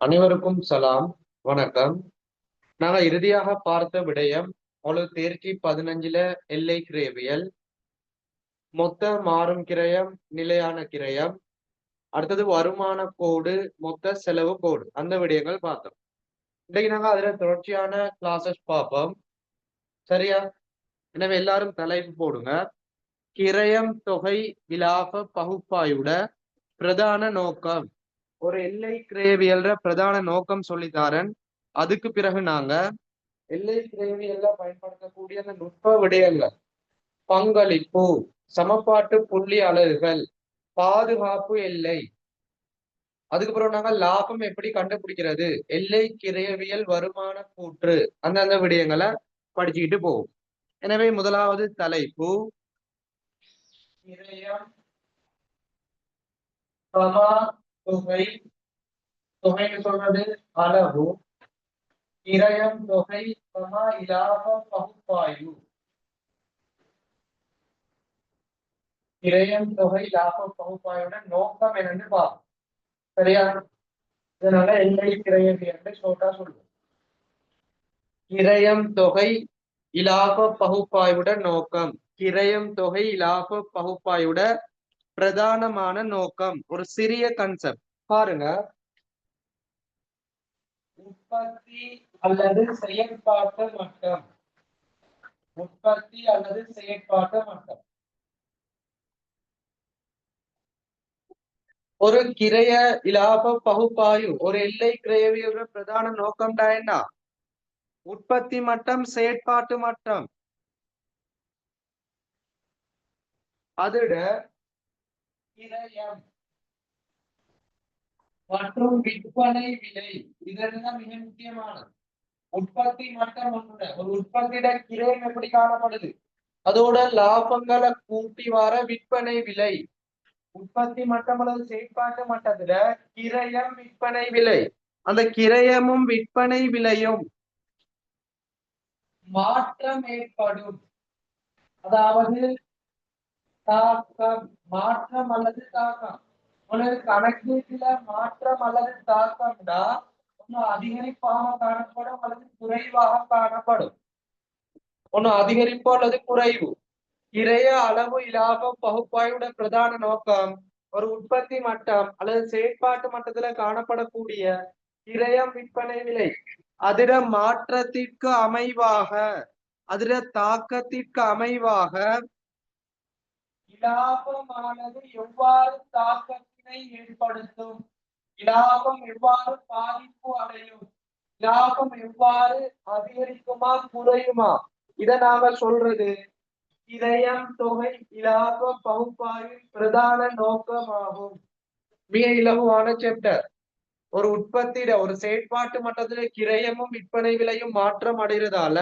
அனைவருக்கும் சலாம், வணக்கம். நாங்க இறுதியாக பார்த்த விடயம் ஒரு தேர்ச்சி 15ல எல்லை கிரேவியல், மொத்த மாறும் கிரயம், நிலையான கிரயம், அடுத்தது வருமான கோடு, மொத்த செலவு கோடு, அந்த விடயங்கள் பார்த்தோம். இன்னைக்கு நாங்க அதுல தொடர்ச்சியான கிளாஸஸ் பார்ப்போம். சரியா? எனவே எல்லாரும் தலைப்பு போடுங்க. கிரயம் தொகை விலாப பகுப்பாய்வுட பிரதான நோக்கம். ஒரு எல்லை கிரேவியல்ற பிரதான நோக்கம் சொல்லித்தாரன். அதுக்கு பிறகு நாங்க எல்லை கிரேவியல்ல பயன்படுத்தக்கூடிய அந்த நுட்ப விடயங்கள், பங்களிப்பு, சமப்பாட்டு புள்ளி அலகுகள், பாதுகாப்பு எல்லை, அதுக்கப்புறம் நாங்க லாபம் எப்படி கண்டுபிடிக்கிறது, எல்லை கிரேவியல் வருமான கூற்று, அந்த விடயங்களை படிச்சுக்கிட்டு போவோம். எனவே முதலாவது தலைப்பு கிரயம் சமா தொகை. தொகைன்னு சொல்றது அளவு. கிரயம் தொகை சமா இலாப பகுப்பாய்வு. கிரயம் தொகை லாப பகுப்பாய்வோட நோக்கம் என்னன்னு பார்ப்போம். சரியா? இதனால எல்லை கிரயவியல் ஷோர்ட்டா சொல்லுவோம். கிரயம் தொகை இலாப பகுப்பாய்வுட நோக்கம். கிரயம் தொகை இலாப பகுப்பாய்வுட பிரதானமான நோக்கம். ஒரு சிறிய கன்செப்ட் பாருங்க. உற்பத்தி அல்லது செயற்பாட்டு மட்டம். உற்பத்தி அல்லது செயற்பாட்டு மட்டம். ஒரு கிரய இலாப பகுப்பாய்வு, ஒரு எல்லை கிரயவியலோட பிரதான நோக்கம் என்ன? உற்பத்தி மட்டம், செயற்பாட்டு மட்டம். அதோட கிரயம் மற்றும் விற்பனை விலை, இதெல்லாம் மிக முக்கியமானது. உற்பத்தி மட்டம் ஒன்று, ஒரு உற்பத்தியிட கிரயம் எப்படி காணப்படுது, அதோட லாபங்களை கூட்டி வர விற்பனை விலை. உற்பத்தி மட்டம் அல்லது செயற்பாட்டு மட்டத்துல கிரயம், விற்பனை விலை. அந்த கிரயமும் விற்பனை விலையும் மாற்றம் ஏற்படும், அதாவது தாக்கம், மாற்றம் அல்லது தாக்கம். உனது கணக்கீட்டுல மாற்றம் அல்லது தாக்கம்டா ஒன்னு அதிகரிப்பாக காணப்படும் அல்லது குறைவாக காணப்படும். ஒன்னு அதிகரிப்பு அல்லது குறைவு. கிரய அளவு இலாப பகுப்பாய்வோட பிரதான நோக்கம் ஒரு உற்பத்தி மட்டம் அல்லது செயற்பாட்டு மட்டத்துல காணப்படக்கூடிய கிரயம், விற்பனை விலை, அதிர மாற்றத்திற்கு அமைவாக, அதிர தாக்கத்திற்கு அமைவாக இலாபமானது எவ்வாறு தாக்கத்தினை ஏற்படுத்தும், இலாபம் எவ்வாறு பாதிப்பு அடையும், லாபம் எவ்வாறு அதிகரிக்குமா குறையுமா, இதை நாங்க சொல்றது கிரயம் தொகை இலாப பகுப்பாய்வின் பிரதான நோக்கமாகும். மிக இலகுவான சாப்டர். ஒரு உற்பத்தியிட ஒரு செயற்பாட்டு மட்டத்திலே கிரயமும் விற்பனை விலையும் மாற்றம் அடைகிறதால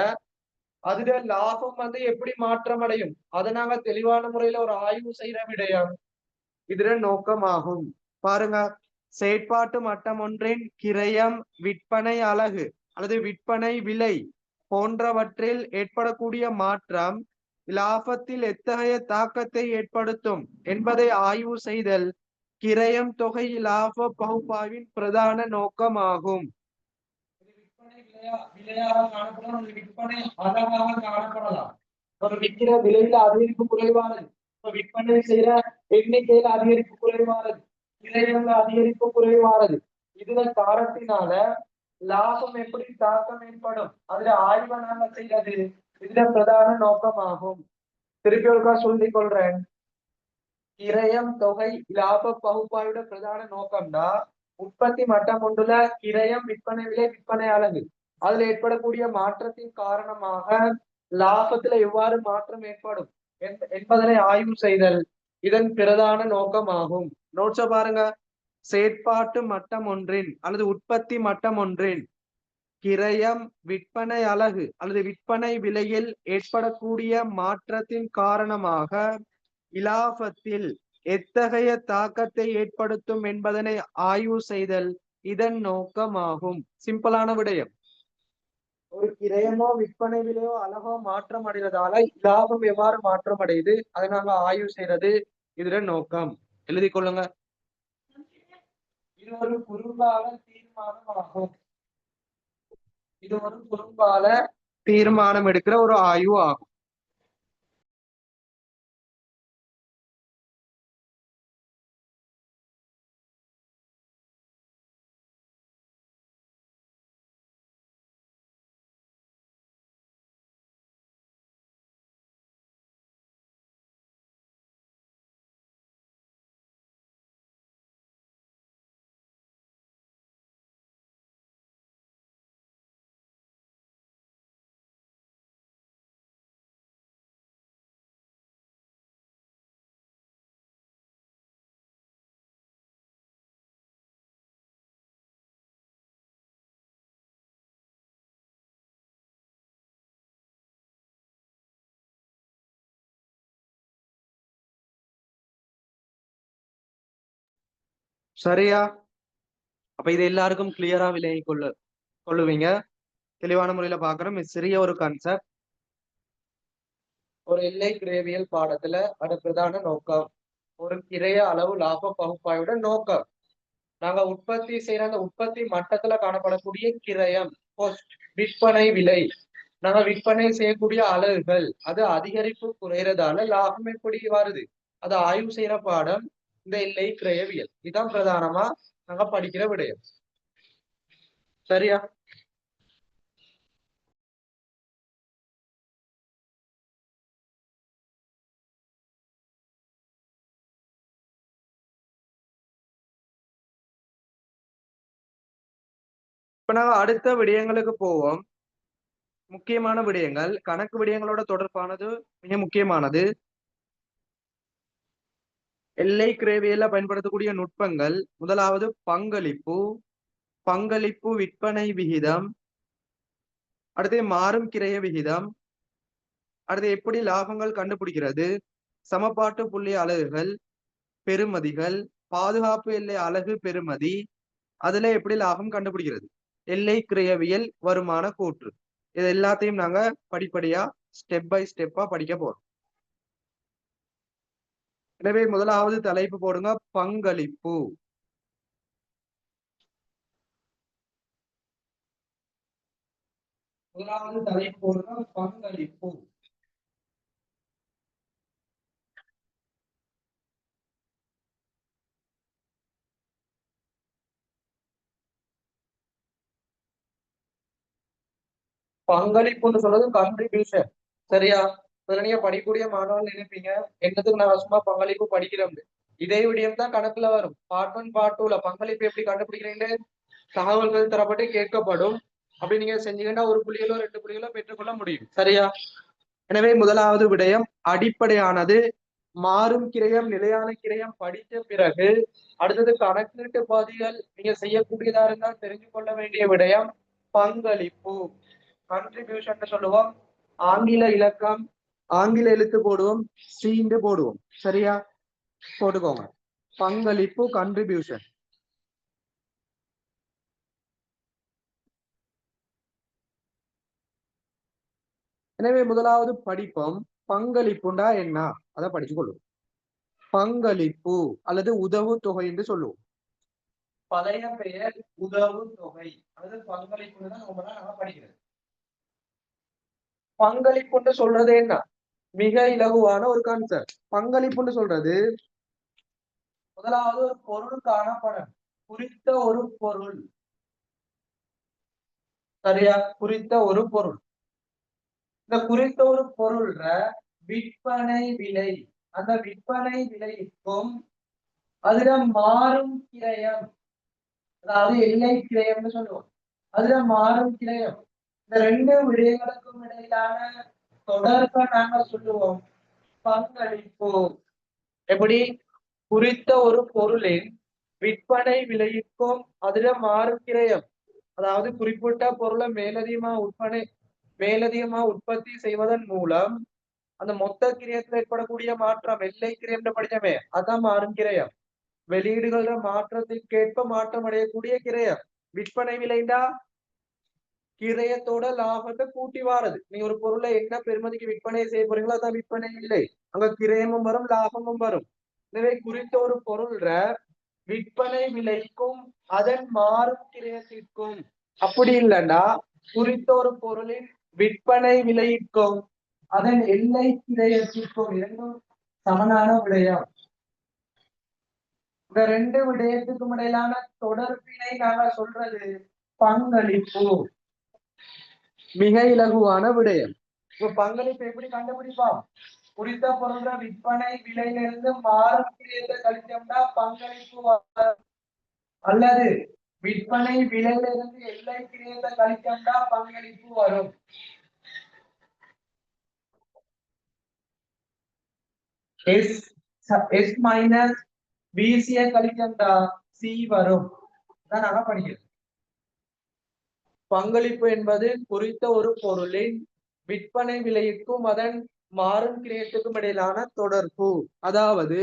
அதுல லாபம் எப்படி மாற்றம் அடையும், அதை நாங்க தெளிவான முறையில ஒரு ஆய்வு செய்யற விடயம் இதுல நோக்கமாகும். பாருங்க, செயற்பாட்டு மட்டம் ஒன்றின் கிரயம், விற்பனை அலகு அல்லது விற்பனை விலை போன்றவற்றில் ஏற்படக்கூடிய மாற்றம் லாபத்தில் எத்தகைய தாக்கத்தை ஏற்படுத்தும் என்பதை ஆய்வு செய்தல் கிரயம் தொகை லாப பகுப்பாய்வின் பிரதான நோக்கமாகும். விலையாக காணப்படும், விற்பனை அழகாக காணப்படலாம். ஒரு விற்கிற விலையில அதிகரிப்பு குறைவானது, விற்பனை செய்யற எண்ணிக்கையில அதிகரிப்பு குறைவானது, விலையில அதிகரிப்பு குறைவானது. இதுல காரணத்தினால லாபம் எப்படி தாக்கம் ஏற்படும், அதுல ஆய்வை நாங்க செய்யறது இதுல பிரதான நோக்கமாகும். திருப்பி ஒருக்கா சொல்லிக் கொள்றேன். கிரயம் தொகை லாப பகுப்பாய்வோட பிரதான நோக்கம்னா உற்பத்தி மட்டம் ஒன்றுல கிரயம், விற்பனை விலை, விற்பனை அலகு, அதுல ஏற்படக்கூடிய மாற்றத்தின் காரணமாக லாபத்துல எவ்வாறு மாற்றம் ஏற்படும் என்பதனை ஆய்வு செய்தல் இதன் பிரதான நோக்கமாகும். நோட்ஸ பாருங்க. செயற்பாட்டு மட்டம் ஒன்றின் அல்லது உற்பத்தி மட்டம் ஒன்றின் கிரயம், விற்பனை அலகு அல்லது விற்பனை விலையில் ஏற்படக்கூடிய மாற்றத்தின் காரணமாக இலாபத்தில் எத்தகைய தாக்கத்தை ஏற்படுத்தும் என்பதனை ஆய்வு செய்தல் இதன் நோக்கமாகும். சிம்பிளான விடயம். ஒரு கிரயமோ விற்பனை விலையோ அழகோ மாற்றம் அடைவதால லாபம் எவ்வாறு மாற்றம் அடையுது அதை நாங்க ஆய்வு செய்யறது இதுல நோக்கம். எழுதி கொள்ளுங்க. இது ஒரு குறுகால தீர்மான தீர்மானம் ஆகும். இது ஒரு குறும்பால தீர்மானம் எடுக்கிற ஒரு ஆய்வு ஆகும். சரியா? அப்ப இது எல்லாருக்கும் கிளியரா விளங்கி கொள்ளுவீங்க. தெளிவான முறையில பாக்குறோம். சிறிய ஒரு கான்செப்ட் ஒரு எல்லை கிரேவியல் பாடத்துல அது பிரதான நோக்கம் ஒரு கிரைய அளவு லாப பகுப்பாய்வோட நோக்கம். நாங்க உற்பத்தி செய்யற அந்த உற்பத்தி மட்டத்துல காணப்படக்கூடிய கிரயம் விற்பனை விலை, நாங்க விற்பனை செய்யக்கூடிய அலகுகள் அது அதிகரிப்பு குறையறதால லாபம் எப்படி வருது, அதை ஆய்வு செய்யற பாடம் இந்த எல்லை கிரயவியல். இதுதான் பிரதானமா நாங்க படிக்கிற விடயம். சரியா? இப்ப நாங்க அடுத்த விடயங்களுக்கு போவோம். முக்கியமான விடயங்கள் கணக்கு விடயங்களோட தொடர்பானது மிக முக்கியமானது. எல்லை கிரேவியல்ல பயன்படுத்தக்கூடிய நுட்பங்கள், முதலாவது பங்களிப்பு, பங்களிப்பு விற்பனை விகிதம், அடுத்து மாறும் கிரைய விகிதம், அடுத்து எப்படி லாபங்கள் கண்டுபிடிக்கிறது, சமபாட்டு புள்ளி அலகுகள், பெறுமதிகள், பாதுகாப்பு எல்லை அலகு பெறுமதி, அதுல எப்படி லாபம் கண்டுபிடிக்கிறது, எல்லை கிரயவியல் வருமான கூற்று. இது எல்லாத்தையும் நாங்க படிப்படியா ஸ்டெப் பை ஸ்டெப்பா படிக்க போறோம். எனவே முதலாவது தலைப்பு போடுங்க, பங்களிப்பு. முதலாவது தலைப்பு போடுங்க, பங்களிப்பு. பங்களிப்புன்னு சொல்றது கான்ட்ரிபியூஷன். சரியா? இதுல நீங்க படிக்கக்கூடிய மாணவர்கள் நினைப்பீங்க என்னத்துக்கு நான் சும்மா பங்களிப்பு படிக்கிறோம். இதே விடயம் தான் கணக்குல வரும். பார்ட் 1 பார்ட் 2ல பங்களிப்பு எப்படி கண்டுபிடிக்கிறீங்க தகவல்கள் தரப்பட்டு கேட்கப்படும். அப்படி நீங்க செஞ்சீங்கன்னா ஒரு புள்ளிகளோ 2 புள்ளிகளோ பெற்றுக்கொள்ள முடியும். சரியா? எனவே முதலாவது விடயம் அடிப்படையானது மாறும் கிரயம் நிலையான கிரயம் படித்த பிறகு அடுத்தது கணக்கீட்டு பகுதிகள் நீங்க செய்யக்கூடியதா இருந்தால் தெரிஞ்சு கொள்ள வேண்டிய விடயம் பங்களிப்பு, கான்ட்ரிபியூஷன் சொல்லுவோம். ஆங்கில இலக்கம் ஆங்கில எழுத்து போடுவோம், சீண்டு போடுவோம். சரியா? போட்டுக்கோங்க. பங்களிப்பு கான்ட்ரிபியூஷன். எனவே முதலாவது படிப்போம் பங்களிப்புண்டா என்ன, அதை படிச்சு கொள்ளுவோம். பங்களிப்பு அல்லது உதவு தொகை என்று சொல்லுவோம். பழைய பெயர் உதவு தொகை அல்லது பங்களிப்பு தான் நாம படிக்கிறது. பங்களிப்புன்னு சொல்றது என்ன, மிக இலகுவான ஒரு கான்செப்ட். பங்களிப்புன்னு சொல்றது முதலாவது ஒரு பொருள் காணப்படும், குறித்த ஒரு பொருள். சரியா? குறித்த ஒரு பொருள். இந்த குறித்த ஒரு பொருள்ற விற்பனை விலை, அந்த விற்பனை விலைக்கும் அதுல மாறும் கிரயம், அதாவது எல்லை கிரயம்னு சொல்லுவோம், அதுல மாறும் கிரயம், இந்த ரெண்டு விடயங்களுக்கும் இடையிலான தொடர்பை நாங்க சொல்லுவோம் பங்களிப்பு. எப்படி? குறித்த ஒரு பொருளின் விற்பனை விலைக்கும் அதுல மாறும் கிரயம், அதாவது குறிப்பிட்ட பொருளை மேலதிகமா உற்பத்தி செய்வதன் மூலம் அந்த மொத்த கிரயத்தில் ஏற்படக்கூடிய மாற்றம் எல்லை கிரயம் படிச்சமே அதான் மாறும் கிரயம். வெளியீடுகள மாற்றத்திற்கேற்ப மாற்றம் அடையக்கூடிய கிரயம். விற்பனை விலைண்டா கிரயத்தோட லாபத்தை கூட்டி வாரது. நீங்க ஒரு பொருளை என்ன பெருமதிக்கு விற்பனை செய்ய போறீங்களோ அதான் விற்பனை இல்லை, அங்க கிரயமும் வரும் லாபமும் வரும். எனவே குறித்த ஒரு பொருள்ற விற்பனை விலைக்கும் அதன் மாறும் கிரயத்திற்கும், அப்படி இல்லைன்னா குறித்த ஒரு பொருளின் விற்பனை விலைக்கும் அதன் எல்லை கிரயத்திற்கும் இரண்டும் சமனான விடயம். இந்த ரெண்டு விடயத்துக்கும் இடையிலான தொடர்பினை நாங்க சொல்றது பங்களிப்பு. மிக இலகுவான விடயம். இப்ப பங்களிப்பு எப்படி கண்டுபிடிப்போம்? குறித்த பொருள விற்பனை விலையிலிருந்து மாறும் கிரயத்தை கழிச்சோம்னா பங்களிப்பு, அல்லது விற்பனை விலையிலிருந்து எல்லை கிரயத்தை கழிச்சோம்னா பங்களிப்பு வரும். எஸ் மைனஸ் பிசியை கழிச்சோம்னா சி வரும். நாங்க படிக்கிறோம். பங்களிப்பு என்பது குறித்த ஒரு பொருளின் விற்பனை விலைக்கும் அதன் மாறும் கிரயத்துக்கும் இடையிலான தொடர்பு. அதாவது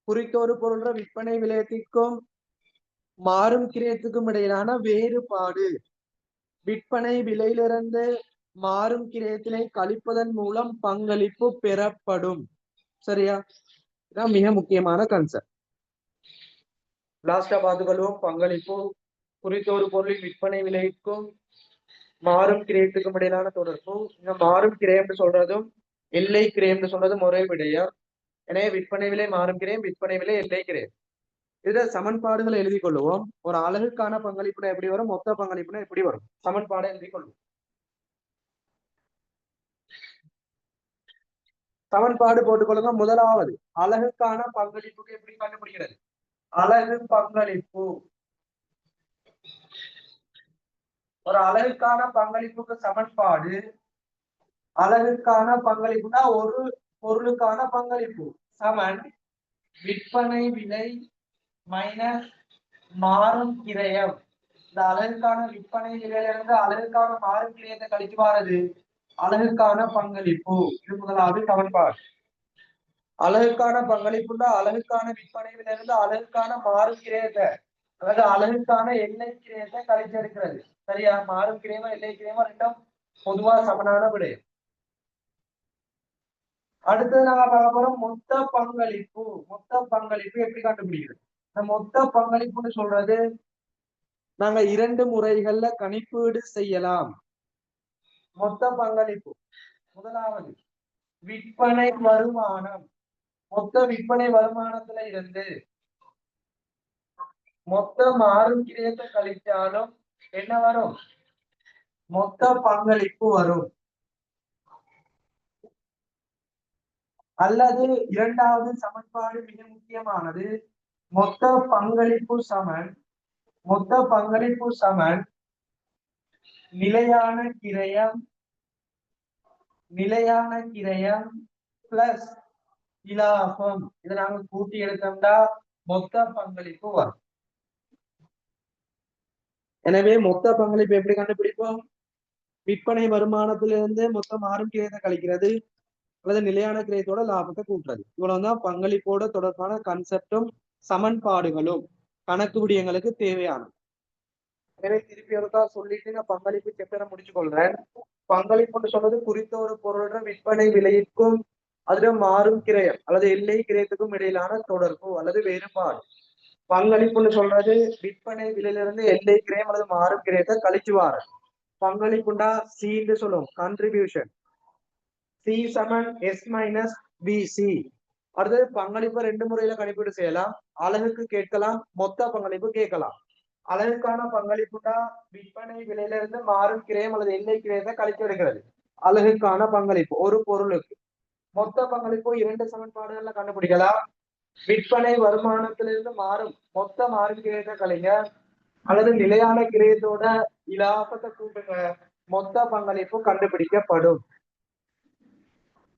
குறித்த ஒரு பொருள் விற்பனை விலையத்திற்கும் மாறும் கிரயத்துக்கும் இடையிலான வேறுபாடு. விற்பனை விலையிலிருந்து மாறும் கிரயத்தினை கழிப்பதன் மூலம் பங்களிப்பு பெறப்படும். சரியா? இதான் மிக முக்கியமான கன்செப்ட். லாஸ்டா பார்த்துக்கொள்வோம். பங்களிப்பு குறித்த ஒரு பொருளின் விற்பனை விலைக்கும் மாறும் கிரயத்துக்கும் இடையிலான தொடர்பு. இங்க மாறும் கிரயம் சொல்றதும் எல்லை கிரயம் சொல்றதும் ஒரே விடயம். எனவே விற்பனை விலை மாறும் கிரயம், விற்பனை விலை எல்லை கிரயம். இதுல சமன்பாடுகளை எழுதி கொள்ளுவோம். ஒரு அலகுக்கான பங்களிப்புனா எப்படி வரும், மொத்த பங்களிப்புனா எப்படி வரும், சமன்பாடை எழுதி கொள்வோம். சமன்பாடு போட்டுக்கொள்ளுங்க. முதலாவது அலகுக்கான பங்களிப்புக்கு எப்படி கண்டுபிடிக்கிறது? அலகு பங்களிப்பு. ஒரு அலகுக்கான பங்களிப்புக்கு சமன்பாடு, அலகுக்கான பங்களிப்புனா ஒரு பொருளுக்கான பங்களிப்பு சமன் விற்பனை விலை மைனஸ் மாறும் கிரயம். இந்த அலகுக்கான விற்பனை விலையிலிருந்து அலகுக்கான மாறும் கிரயத்தை கழிச்சு வாரது அலகுக்கான பங்களிப்பு. இது முதலாவது சமன்பாடு. அலகுக்கான பங்களிப்புன்னா அலகுக்கான விற்பனை விலையிலிருந்து அலகுக்கான மாறும் கிரயத்தை, அதாவது அலகுக்கான எல்லை கிரயத்தை கழிச்செடுக்கிறது. சரியா? மாறும் கிரயமா எல்லை கிரயமா ரெண்டும் பொதுவா சமனான விடயம். அடுத்தது நாங்க பார்க்க போறோம் மொத்த பங்களிப்பு. மொத்த பங்களிப்பு எப்படி கண்டுபிடிக்கிறது? இந்த மொத்த பங்களிப்புன்னு சொல்றது நாங்க இரண்டு முறைகள்ல கணிப்பீடு செய்யலாம். மொத்த பங்களிப்பு முதலாவது விற்பனை வருமானம். மொத்த விற்பனை வருமானத்துல இருந்து மொத்த மாறும் கிரயத்தை கழித்தாலும் என்ன வரும்? மொத்த பங்களிப்பு வரும். அல்லது இரண்டாவது சமன்பாடு மிக முக்கியமானது, மொத்த பங்களிப்பு சமன், மொத்த பங்களிப்பு சமன் நிலையான கிரயம், நிலையான கிரயம் பிளஸ் இலாபம். இதை நாங்க கூட்டி எடுத்தோம்னா மொத்த பங்களிப்பு வரும். எனவே மொத்த பங்களிப்பு எப்படி கண்டுபிடிப்போம்? விற்பனை வருமானத்திலிருந்து மொத்த மாறும் கிரயத்தை கழிக்கிறது, அல்லது நிலையான கிரயத்தோட லாபத்தை கூட்டுறது. இவ்வளவுதான் பங்களிப்போட தொடர்பான கன்செப்டும் சமன்பாடுகளும் கணக்கு விடயங்களுக்கு தேவையானது. எனவே திருப்பி ஒருக்கா சொல்லிட்டு நான் பங்களிப்பு செப்டரை முடிச்சு கொள்றேன். பங்களிப்புன்னு சொன்னது குறித்த ஒரு பொருளோட விற்பனை விலைக்கும் அதுல மாறும் கிரயம் அல்லது எல்லை கிரயத்துக்கும் இடையிலான தொடர்பு அல்லது வேறுபாடு. பங்களிப்புன்னு சொல்றது விற்பனை விலையிலிருந்து எல்லை கிரயம் அல்லது மாறும் கிரயத்தை கழிச்சு வார பங்களிப்புண்டா சின்னு சொல்லுவோம், கண்ட்ரிபியூஷன். சி சமன் எஸ் மைனஸ் பிசி. அடுத்தது பங்களிப்பு ரெண்டு முறையில கணிப்பீடு செய்யலாம். அலகுக்கு கேட்கலாம், மொத்த பங்களிப்பு கேட்கலாம். அலகுக்கான பங்களிப்புண்டா விற்பனை விலையிலிருந்து மாறும் கிரயம் அல்லது எல்லை கிரயத்தை கழித்து எடுக்கிறது அலகுக்கான பங்களிப்பு ஒரு பொருளுக்கு. மொத்த பங்களிப்பு இரண்டு சமன்பாடுகள்ல கண்டுபிடிக்கலாம். விற்பனை வருமானத்திலிருந்து மாறும் மொத்த மாறும் கிரயத்தை கழிங்க, அல்லது நிலையான கிரயத்தோட இலாபத்தை கூட்டுங்க, மொத்த பங்களிப்பு கண்டுபிடிக்கப்படும்.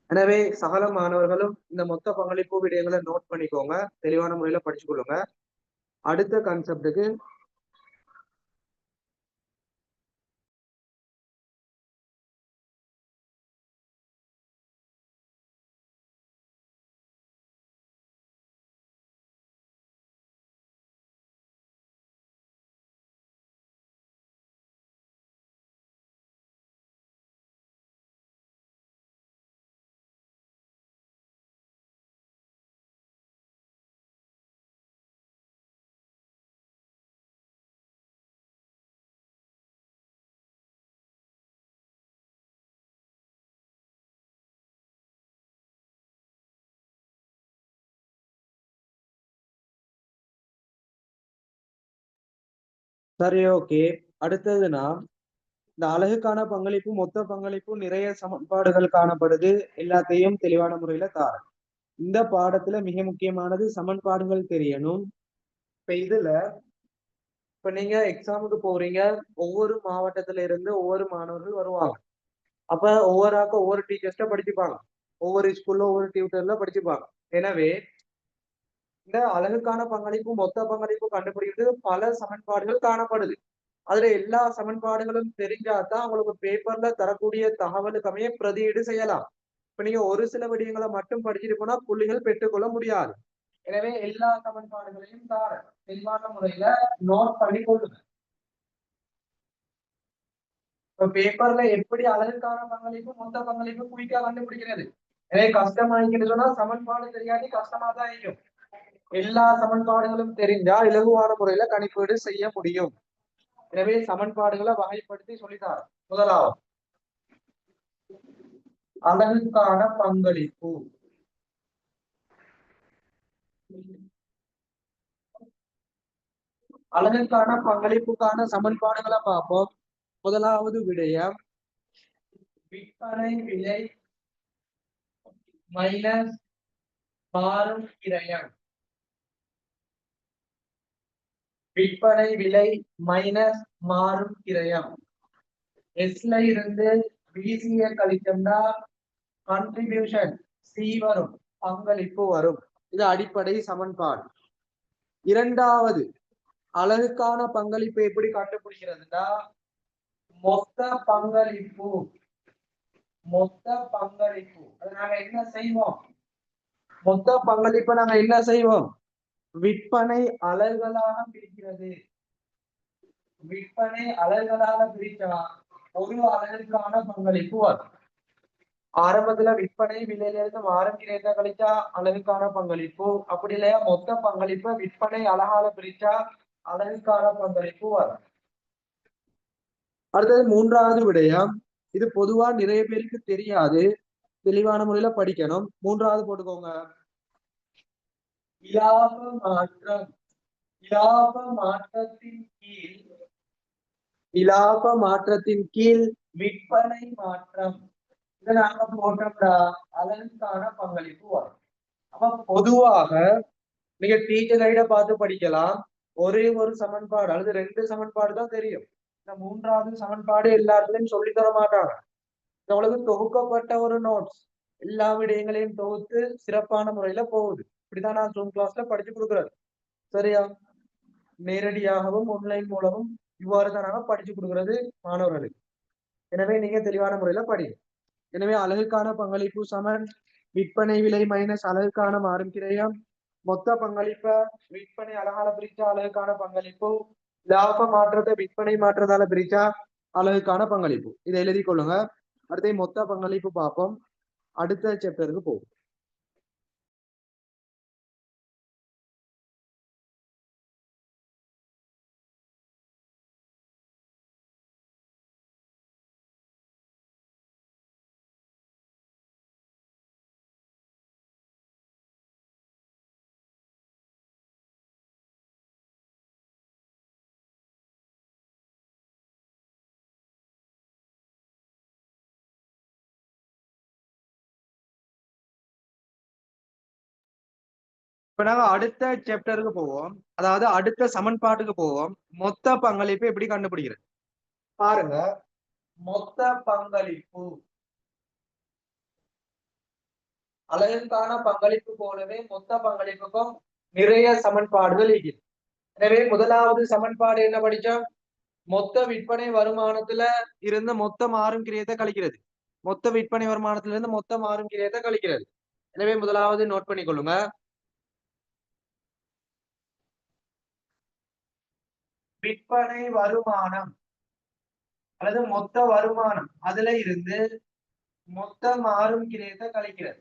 எனவே சகல மாணவர்களும் இந்த மொத்த பங்களிப்பு விடயங்களை நோட் பண்ணிக்கோங்க, தெளிவான முறையில படிச்சுக்கொள்ளுங்க. அடுத்த கான்செப்டுக்கு சரி, ஓகே. அடுத்ததுனா இந்த அழகுக்கான பங்களிப்பு, மொத்த பங்களிப்பு, நிறைய சமன்பாடுகள் காணப்படுது, எல்லாத்தையும் தெளிவான முறையில தாரேன். இந்த பாடத்துல மிக முக்கியமானது சமன்பாடுகள் தெரியணும். இப்ப இதுல இப்ப நீங்க எக்ஸாமுக்கு போறீங்க, ஒவ்வொரு மாவட்டத்துல இருந்து ஒவ்வொரு மாணவர்கள் வருவாங்க. அப்ப ஒவ்வொரு ஆக்க ஒவ்வொரு டீச்சர்ஸ்ட படிச்சுப்பாங்க, ஒவ்வொரு ஸ்கூல்ல ஒவ்வொரு டியூட்டர்ல படிச்சுப்பாங்க. எனவே இந்த அழகுக்கான பங்களிப்பு, மொத்த பங்களிப்பு கண்டுபிடிக்கிறது பல சமன்பாடுகள் காணப்படுது. அதுல எல்லா சமன்பாடுகளும் தெரிஞ்சாதான் உங்களுக்கு பேப்பர்ல தரக்கூடிய தகவலுக்கமைய பிரதியீடு செய்யலாம். இப்ப நீங்க ஒரு சில விடயங்களை மட்டும் படிச்சுட்டு போனா புள்ளிகள் பெற்றுக்கொள்ள முடியாது. எனவே எல்லா சமன்பாடுகளையும் தெளிவான முறையில நோட் பண்ணி கொள்ளுங்க. இப்ப பேப்பர்ல எப்படி அழகுக்கான பங்களிப்பு, மொத்த பங்களிப்பு குயிக்கா கண்டுபிடிக்கிறது. எனவே கஷ்டமாயிக்கிட்டு சொன்னா சமன்பாடு தெரியாட்டி கஷ்டமா தான் இருக்கும். எல்லா சமன்பாடுகளும் தெரிஞ்சா இலகுவான முறையில கணிப்பீடு செய்ய முடியும். எனவே சமன்பாடுகளை வகைப்படுத்தி சொல்லித்தார். முதலாவது அழகுக்கான பங்களிப்பு. அழகுக்கான பங்களிப்புக்கான சமன்பாடுகளை பார்ப்போம். முதலாவது விடயம் விற்பனை விலை மைனஸ் மாறும் கிரயம். விற்பனை விலை மைனஸ் மாறும் கிரயம். எஸ்ல இருந்து பிசிய கழிச்சோம்னா கான்ட்ரிபியூஷன் சி வரும், பங்களிப்பு வரும். இது அடிப்படை சமன்பாடு. இரண்டாவது அழகுக்கான பங்களிப்பு எப்படி கண்டுபிடிக்கிறதுனா மொத்த பங்களிப்பு. மொத்த பங்களிப்பு அது நாங்க என்ன செய்வோம்? மொத்த பங்களிப்பை நாங்க என்ன செய்வோம்? விற்பனை அலகுகளாக பிரிக்கிறது. விற்பனை அலகுகளாக பிரிச்சா ஒரு அலகுக்கான பங்களிப்பு வரும். ஆரம்பத்துல விற்பனை விலையில இருந்து மாறும் கிரயத்தை கழிச்சா அலகுக்கான பங்களிப்பு, அப்படி இல்லையா மொத்த பங்களிப்பை விற்பனை அழகால பிரிச்சா அலகுக்கான பங்களிப்பு வரும். அடுத்தது மூன்றாவது விடயம், இது பொதுவா நிறைய பேருக்கு தெரியாது, தெளிவான முறையில படிக்கணும். மூன்றாவது போட்டுக்கோங்க, இலாப மாற்றம். இலாப மாற்றத்தின் கீழ் இலாப மாற்றத்தின் கீழ் விற்பனை மாற்றம். இதை நாங்க போட்டோம்னா அதற்கான பங்களிப்பு வரும். அப்ப பொதுவாக நீங்க டீச்சர் கைட பார்த்து படிக்கலாம். ஒரே ஒரு சமன்பாடு அல்லது ரெண்டு சமன்பாடு தான் தெரியும். இந்த மூன்றாவது சமன்பாடு எல்லாத்துலயும் சொல்லி தர மாட்டாங்க. உங்களுக்கு தொகுக்கப்பட்ட ஒரு நோட்ஸ், எல்லா விடயங்களையும் தொகுத்து சிறப்பான முறையில போகுது. இப்படிதான் நான் ஜூம் கிளாஸ்ல படிச்சு கொடுக்குறது. சரியா? நேரடியாகவும் ஆன்லைன் மூலமும் இவ்வாறு தான் நாங்க படிச்சு கொடுக்கறது மாணவர்களுக்கு. எனவே நீங்க தெளிவான முறையில படிங்க. எனவே அலகுக்கான பங்களிப்பு சமன் விற்பனை விலை மைனஸ் அலகுக்கான மாறும் கிரயம். மொத்த பங்களிப்ப விற்பனை அழகால பிரிச்சா அலகுக்கான பங்களிப்பு. லாப மாற்றத்தை விற்பனை மாற்றத்தால பிரிச்சா அலகுக்கான பங்களிப்பு. இதை எழுதி கொள்ளுங்க. அடுத்த மொத்த பங்களிப்பு பார்ப்போம். அடுத்த சாப்டருக்கு போகும். இப்ப நாங்க அடுத்த சாப்டருக்கு போவோம், அதாவது அடுத்த சமன்பாட்டுக்கு போவோம். மொத்த பங்களிப்பு எப்படி கண்டுபிடிக்கிறது பாருங்க. மொத்த பங்களிப்பு அலகுக்கான பங்களிப்பு போலவே மொத்த பங்களிப்புக்கும் நிறைய சமன்பாடுகள் இருக்குது. எனவே முதலாவது சமன்பாடு என்ன படிச்சோம்? மொத்த விற்பனை வருமானத்துல இருந்து மொத்த மாறும் கிரியத்தை கழிக்கிறது. மொத்த விற்பனை வருமானத்துல இருந்து மொத்த மாறும் கிரியத்தை கழிக்கிறது. எனவே முதலாவது நோட் பண்ணிக்கொள்ளுங்க. விற்பனை வருமானம் அல்லது மொத்த வருமானம், அதுல இருந்து மொத்த மாறும் கிரியத்தை கழிக்கிறது.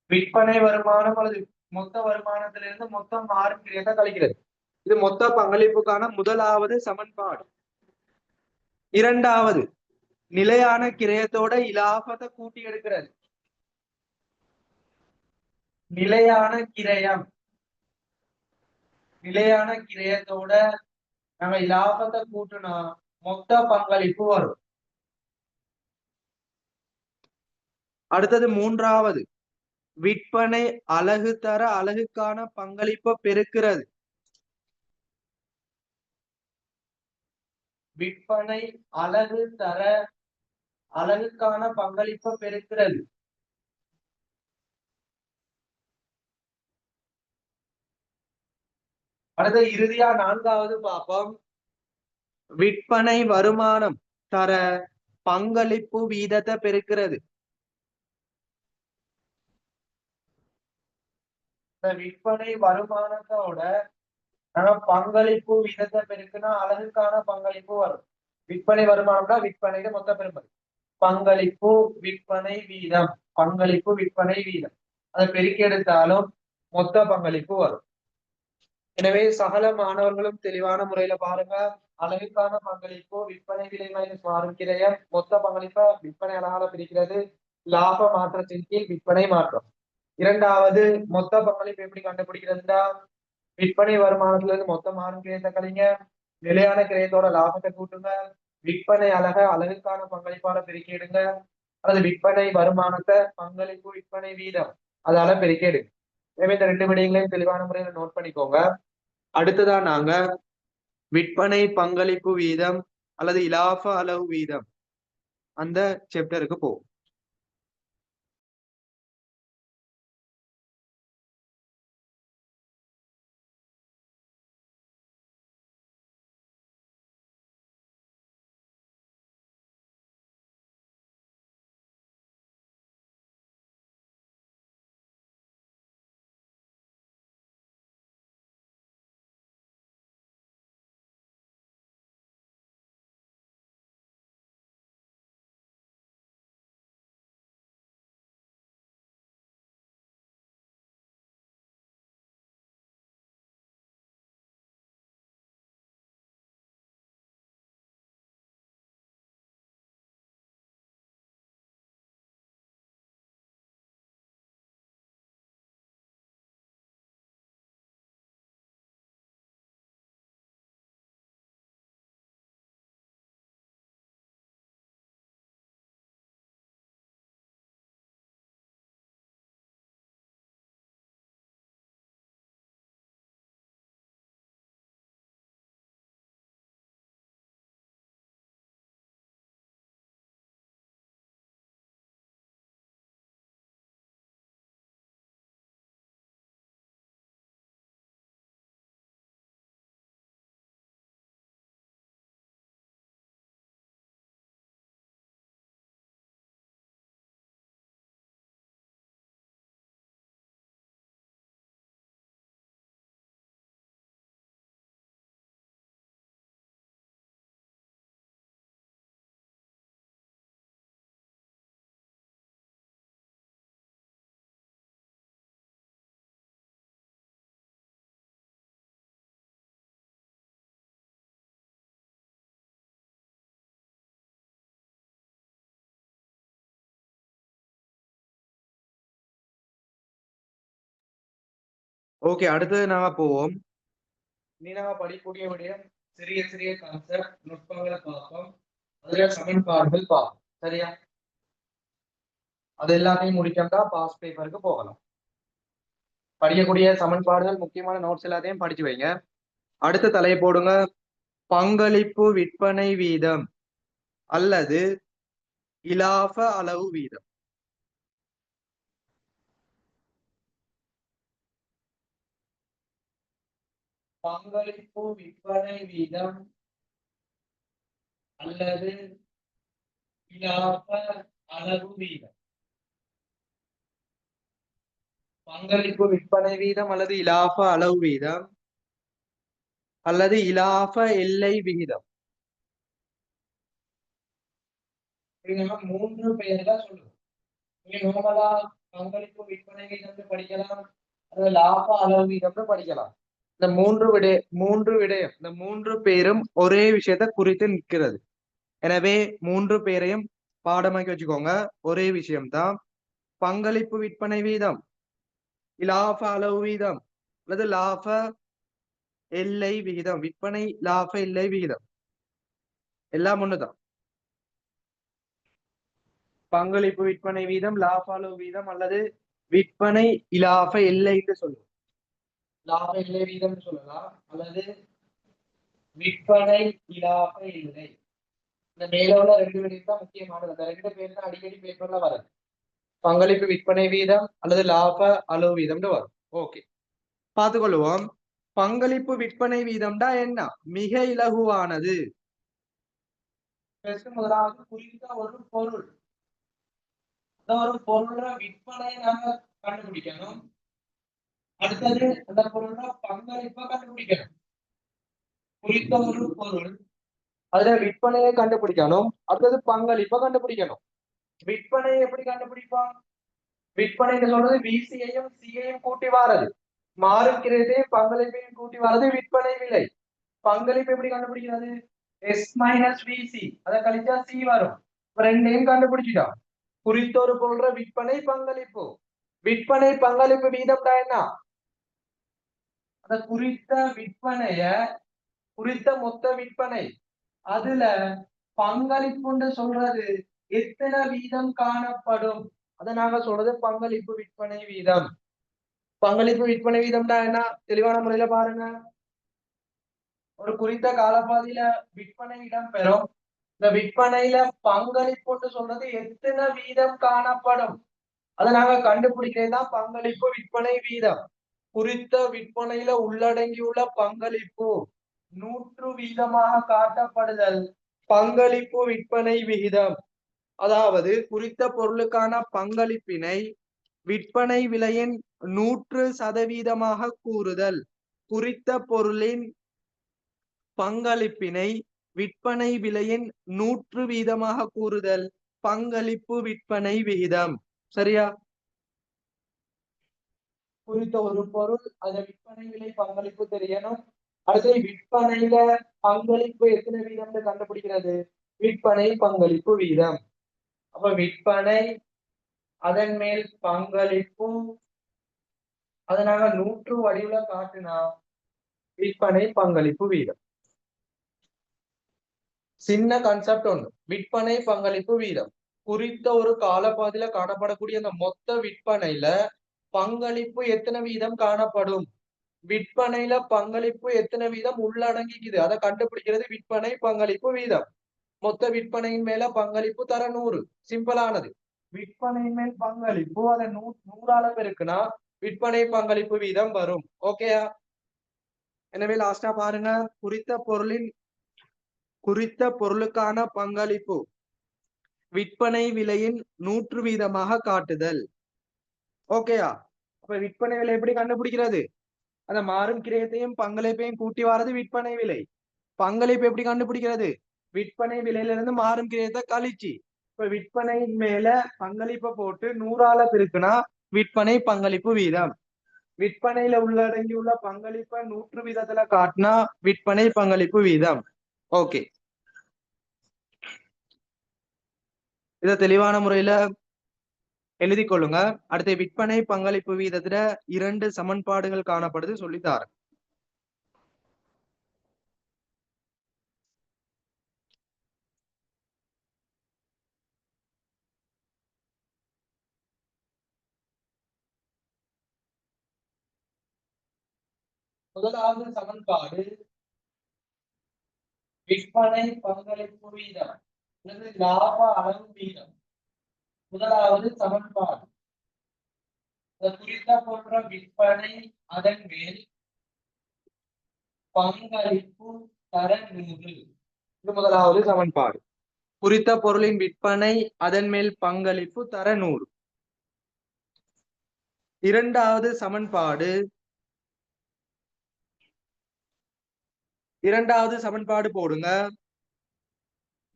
விற்பனை வருமானம் அல்லது மொத்த வருமானத்திலிருந்து மொத்தம் மாறும் கிரியத்தை கழிக்கிறது. இது மொத்த பங்களிப்புக்கான முதலாவது சமன்பாடு. இரண்டாவது நிலையான கிரயத்தோட இலாபத்தை கூட்டி எடுக்கிறது. நிலையான கிரயம் நிலையான கிரயத்தோட நாங்க இலாபத்தை கூட்டினா மொத்த பங்களிப்பு வரும். அடுத்தது மூன்றாவது, விற்பனை அலகு தர அலகுக்கான பங்களிப்பை பெருக்கிறது. விற்பனை அலகு தர அலகுக்கான பங்களிப்பை பெருக்கிறது. அடுத்த இறுதியா நான்காவது பாப்போம், விற்பனை வருமானம் தர பங்களிப்பு வீதத்தை பெருக்கிறது. இந்த விற்பனை வருமானத்தோட பங்களிப்பு வீதத்தை பெருக்குனா அலகுக்கான பங்களிப்பு வரும். விற்பனை வருமானம்னா விற்பனையில மொத்த பெருமதி, பங்களிப்பு விற்பனை வீதம், பங்களிப்பு விற்பனை வீதம் அதை பெருக்கி எடுத்தாலும் மொத்த பங்களிப்பு வரும். எனவே சகல மாணவர்களும் தெளிவான முறையில பாருங்க, அலகுக்கான பங்களிப்பு விற்பனை விலை மைனஸ் மாறும் கிரயம், மொத்த பங்களிப்பை விற்பனை அழகாக பிரிக்கிறது, லாப மாற்றத்தின் கீழ் விற்பனை மாற்றம். இரண்டாவது, மொத்த பங்களிப்பு எப்படி கண்டுபிடிக்கிறதுனா விற்பனை வருமானத்துல இருந்து மொத்த மாறும் கிரயத்தை கழிங்க, நிலையான கிரயத்தோட லாபத்தை கூட்டுங்க, விற்பனை அலகுக்கான பங்களிப்பால பெருக்கிடுங்க, அல்லது விற்பனை வருமானத்தை பங்களிப்பு விற்பனை வீதம் அதால பெருக்கிடுங்க. எனவே இந்த ரெண்டு விடயங்களையும் தெளிவான முறையில நோட் பண்ணிக்கோங்க. அடுத்ததான் நாங்க விற்பனை பங்களிப்பு வீதம் அல்லது இலாப அளவு வீதம் அந்த சாப்டருக்கு போவோம். ஓகே, அடுத்தது நாங்க போவோம். நீ நாங்க படிக்கக்கூடிய விடயம் சிறிய சிறிய கான்செப்ட் நுட்பங்களை பார்ப்போம், அதுல சமன்பாடுகள் பார்ப்போம். சரியா? அது எல்லாத்தையும் முடிச்சோம்னா பாஸ் பேப்பருக்கு போகலாம். படிக்கக்கூடிய சமன்பாடுகள் முக்கியமான நோட்ஸ் எல்லாத்தையும் படிச்சு வைங்க. அடுத்த தலையை போடுங்க, பங்களிப்பு விற்பனை வீதம் அல்லது இலாப அளவு வீதம். பங்களிப்பு விற்பனை வீதம் அல்லது இலாப அளவு வீதம். பங்களிப்பு விற்பனை வீதம் அல்லது இலாப அளவு வீதம் அல்லது இலாப எல்லை விகிதம். மூன்று பெயர்கள் சொல்லுவோம். நீங்க நோமலா பங்களிப்பு விற்பனை வீதம் படிக்கலாம், அல்லது லாப அளவு வீதம் படிக்கலாம். இந்த மூன்று பேரும் ஒரே விஷயத்தை குறித்து நிற்கிறது. எனவே மூன்று பேரையும் பாடமாக்கி வச்சுக்கோங்க. ஒரே விஷயம்தான், பங்களிப்பு விற்பனை வீதம், இலாப அளவு வீதம் அல்லது லாப எல்லை விகிதம், விற்பனை லாப எல்லை விகிதம் எல்லாம் ஒண்ணுதான். பங்களிப்பு விற்பனை வீதம், லாப அளவு வீதம் அல்லது விற்பனை இலாப எல்லை என்று சொல்லுவோம். லாப எல்லை வீதம் சொல்லலாம் அல்லது விற்பனை இலாப எல்லை. இந்த மேல உள்ள ரெண்டு பேரும் தான் முக்கியமானது. அந்த ரெண்டு பேர் தான் அடிக்கடி பேப்பர்ல வருது. பங்களிப்பு விற்பனை வீதம் அல்லது லாப அளவு வீதம் வரும். ஓகே, பார்த்துக்கொள்வோம். பங்களிப்பு விற்பனை வீதம்டா என்ன? மிக இலகுவானது. முதலாவது குறித்த ஒரு பொருள், ஒரு பொருளோட விற்பனையை நாங்க கண்டுபிடிக்கணும். அடுத்தது அந்த பொருளோட பங்களிப்பை கண்டுபிடிக்கணும். குறித்த ஒரு பொருள், அதுல விற்பனையை கண்டுபிடிக்கணும். அடுத்தது பங்களிப்பை கண்டுபிடிக்கணும். விற்பனையை எப்படி கண்டுபிடிப்பான்? விற்பனை சொல்றது விசியையும் சியையும் கூட்டி வாரது, மாறுகிறது பங்களிப்பையும் கூட்டி வாரது விற்பனை விலை. பங்களிப்பு எப்படி கண்டுபிடிக்கிறது? எஸ் மைனஸ் விசி, அதை கழிச்சா சி வரும். ரெண்டையும் கண்டுபிடிச்சிட்டான். குறித்த ஒரு பொருள் விற்பனை பங்களிப்பு, விற்பனை பங்களிப்பு வீதம் என்ன? அந்த குறித்த விற்பனைய, குறித்த மொத்த விற்பனை, அதுல பங்களிப்புன்னு சொல்றது எத்தனை வீதம் காணப்படும், அதை நாங்க சொல்றது பங்களிப்பு விற்பனை வீதம். பங்களிப்பு விற்பனை வீதம்டா என்ன? தெளிவான முறையில பாருங்க. ஒரு குறித்த காலப்பகுதியில விற்பனை இடம்பெறும். இந்த விற்பனையில பங்களிப்புன்னு சொல்றது எத்தனை வீதம் காணப்படும், அதை நாங்க கண்டுபிடிக்கிறதுதான் பங்களிப்பு விற்பனை வீதம். குறித்த விற்பனையில உள்ளடங்கியுள்ள பங்களிப்பு 100% காட்டப்படுதல் பங்களிப்பு விற்பனை விகிதம். அதாவது குறித்த பொருளுக்கான பங்களிப்பினை விற்பனை விலையின் 100% கூறுதல். குறித்த பொருளின் பங்களிப்பினை விற்பனை விலையின் 100% கூறுதல் பங்களிப்பு விற்பனை விகிதம். சரியா? குறித்த ஒரு பொருள், அத விற்பனை விலை பங்களிப்பு தெரியணும். அடுத்து விற்பனையில பங்களிப்பு எத்தனை வீதம் கண்டுபிடிக்கிறது? விற்பனை பங்களிப்பு வீதம். அப்ப விற்பனை, அதன் மேல் பங்களிப்பு, அதை நாங்க 100 வடிவுல காட்டினா விற்பனை பங்களிப்பு வீதம். சின்ன கான்செப்ட் ஒண்ணு. விற்பனை பங்களிப்பு வீதம் குறித்த ஒரு காலப்பகுதியில காணப்படக்கூடிய அந்த மொத்த விற்பனையில பங்களிப்பு எத்தனை வீதம் காணப்படும், விற்பனையில பங்களிப்பு எத்தனை வீதம் உள்ளடங்கிக்குது, அதை கண்டுபிடிக்கிறது விற்பனை பங்களிப்பு வீதம். மொத்த விற்பனையின் மேல பங்களிப்பு தர 100, சிம்பிளானது. விற்பனையின் மேல் பங்களிப்பு அதை 100ஆல பெருக்குனா விற்பனை பங்களிப்பு வீதம் வரும். ஓகேயா? எனவே லாஸ்டா பாருங்க, குறித்த பொருளுக்கான பங்களிப்பு விற்பனை விலையின் 100% காட்டுதல். ஓகேயா? அப்ப விற்பனை விலை எப்படி கண்டுபிடிக்கிறது? அந்த மாறும் கிரயத்தையும் பங்களிப்பையும் கூட்டி வாரது விற்பனை விலை. பங்களிப்பு எப்படி கண்டுபிடிக்கிறது? விற்பனை விலையில இருந்து மாறும் கிரயத்தை கழிச்சு. இப்ப விற்பனை மேல பங்களிப்பை போட்டு 100ஆல பெருக்குனா விற்பனை பங்களிப்பு வீதம். விற்பனையில உள்ளடங்கியுள்ள பங்களிப்பை 100% காட்டினா விற்பனை பங்களிப்பு வீதம். ஓகே, இத தெளிவான முறையில எழுதி கொள்ளுங்க. அடுத்த விற்பனை பங்களிப்பு வீதத்துல 2 சமன்பாடுகள் காணப்படுது, சொல்லித்தாரு. முதலாவது சமன்பாடு விற்பனை பங்களிப்பு வீதம் அல்லது லாப அளவு வீதம். முதலாவது சமன்பாடு குறித்த போன்ற விற்பனை, அதன் மேல் பங்களிப்பு தர 100. இது முதலாவது சமன்பாடு. குறித்த பொருளின் விற்பனை, அதன் மேல் பங்களிப்பு தர 100. இரண்டாவது சமன்பாடு போடுங்க.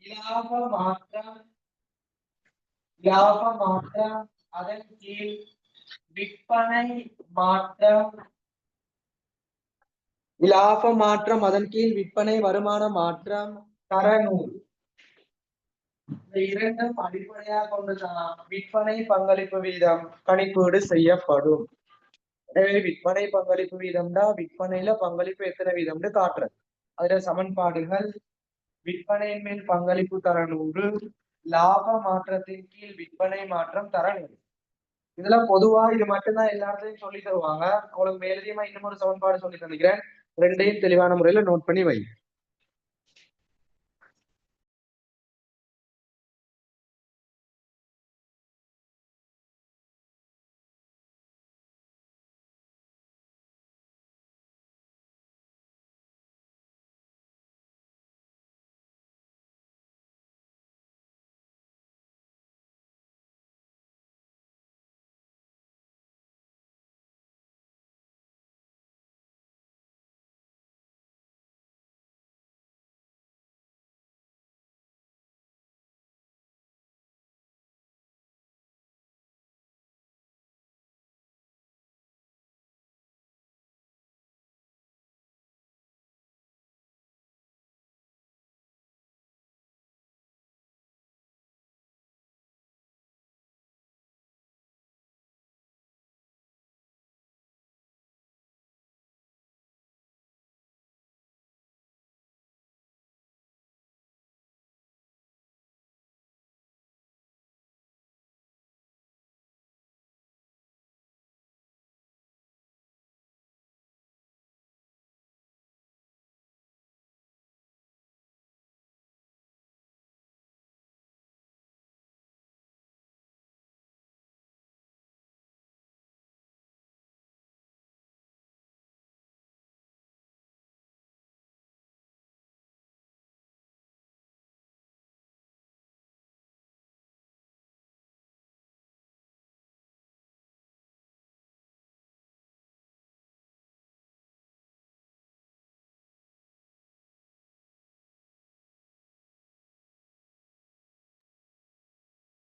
இலாப மாற்றம் அதன் கீழ் விற்பனை மாற்றம், இலாப மாற்றம் அதன் கீழ் விற்பனை வருமான மாற்றம் தர 100. இந்த இரண்டும் அடிப்படையாக கொண்டுதான் விற்பனை பங்களிப்பு வீதம் கணிப்பீடு செய்யப்படும். எனவே விற்பனை பங்களிப்பு வீதம்டா விற்பனையில பங்களிப்பு எத்தனை வீதம்னு காட்டுறது. அதுல சமன்பாடுகள் விற்பனையின் மேல் பங்களிப்பு தர 100, லாப மாற்றத்தின் கீழ் விற்பனை மாற்றம் தர 100. இதுல பொதுவா இது மட்டும்தான் எல்லாத்தையும் சொல்லி தருவாங்க. உங்களுக்கு மேலதிகமா இன்னும் ஒரு சமன்பாடு சொல்லி தந்துக்கிறேன். ரெண்டையும் தெளிவான முறையில நோட் பண்ணி வை.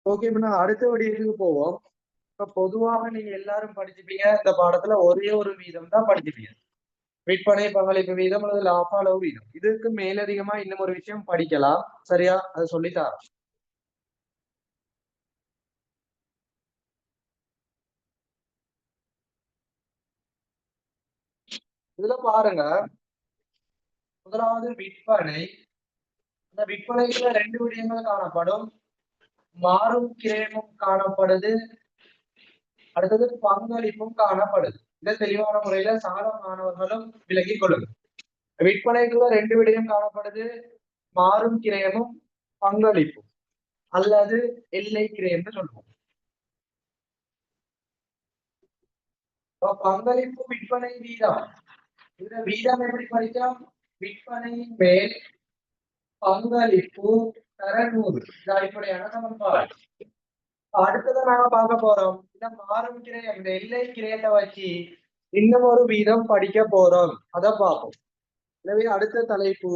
ஓகே, இப்ப நான் அடுத்த விடயத்துக்கு போவோம். இப்ப பொதுவாக நீங்க எல்லாரும் படிச்சுப்பீங்க, இந்த பாடத்துல ஒரே ஒரு வீதம் தான் படிச்சுப்பீங்க. விற்பனை பங்களிப்பு வீதம் அல்லது லாப அளவு வீதம். இதுக்கு மேலதிகமா இன்னும் ஒரு விஷயம் படிக்கலாம். சரியா? அதை சொல்லித்தாரேன். இதுல பாருங்க, முதலாவது விற்பனை. இந்த விற்பனைக்குள்ள 2 விடயங்கள் காணப்படும். மாறும் கிரயமும் காணப்படுது, அடுத்தது பங்களிப்பும் காணப்படுது. இதை தெளிவான முறையில சால மாணவர்களும் விலகிக் கொள்ளுங்க. விற்பனைக்குள்ள 2 விடயம் காணப்படுது, மாறும் கிரயமும் பங்களிப்பும் அல்லது எல்லை கிரயம்னு சொல்லுவோம். பங்களிப்பு விற்பனை வீதம். இந்த வீதம் எப்படி படிக்கலாம்? விற்பனையின் மேல் பங்களிப்பு தர 100. இது அடிப்படையான சமன்பாடு. அடுத்ததான் நாங்க பார்க்க போறோம், இந்த மாறும் கிரயம், இந்த எல்லை கிரயத்தை வச்சு இன்னும் ஒரு வீதம் படிக்க போறோம். அதை பார்ப்போம். எனவே அடுத்த தலைப்பு